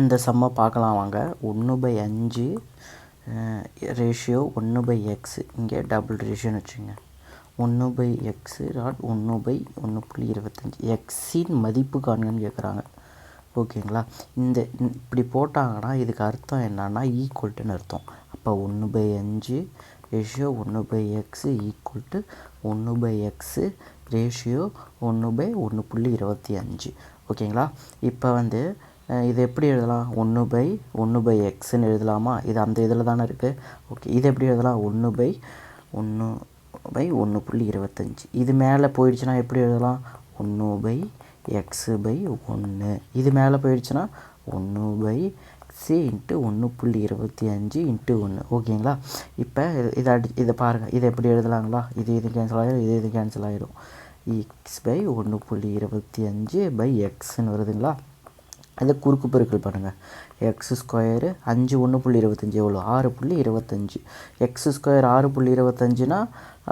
இந்த சம்மை பார்க்கலாம் வாங்க. 1/5 ரேஷியோ 1/x, இங்கே டபுள் ரேஷியோன்னு வச்சுங்க. 1/x டாட் 1/1.25 எக்ஸின் மதிப்பு காண்கன்னு கேட்குறாங்க. ஓகேங்களா? இப்படி போட்டாங்கன்னா இதுக்கு அர்த்தம் என்னன்னா ஈக்குவல்ட்டுன்னு அர்த்தம். அப்போ 1/5 ratio 1/x equal to 1/x ratio 1/1.25. ஓகேங்களா? இப்போ இது எப்படி எழுதலாம்? 1/1/xன்னு எழுதலாமா? இது அந்த இதில் தானே இருக்குது. ஓகே, இது எப்படி எழுதலாம்? 1/1/1.25. இது மேலே போயிடுச்சுன்னா எப்படி எழுதலாம்? 1/x/1. இது மேலே போயிடுச்சுன்னா 1/x × 1.25 × 1. ஓகேங்களா? இப்போ இதை பாருங்கள். இதை எப்படி எழுதலாங்களா? இது கேன்சல் ஆகிடும், இது கேன்சல் ஆகிடும். x/1.25/xன்னு வருதுங்களா? இதை குறுக்கு பெருக்கல் பண்ணுங்கள். x² 5 1.25 எவ்வளோ? 6.25. x² 6.25னா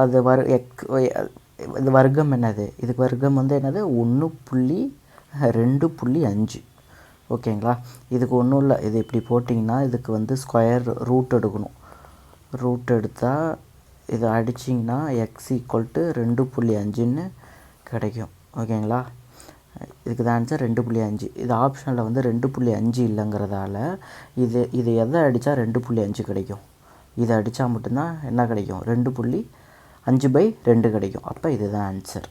அது இது வர்க்கம் என்னது? இதுக்கு வர்க்கம் என்னது? 1.2.5. ஓகேங்களா? இதுக்கு ஒன்றும் இல்லை. இது இப்படி போட்டிங்கன்னா இதுக்கு ஸ்கொயர் ரூட் எடுக்கணும். ரூட் எடுத்தால் இதை அடிச்சிங்கன்னா x = 2.5ன்னு கிடைக்கும். ஓகேங்களா? இதுக்கு தான் ஆன்சர் 2.5. இது ஆப்ஷனில் 2.5 இல்லைங்கிறதால இது எதை அடித்தா 2.5 கிடைக்கும்? இதை அடித்தா மட்டும்தான் என்ன கிடைக்கும்? 2.5/2 கிடைக்கும். அப்போ இதுதான் ஆன்சர்.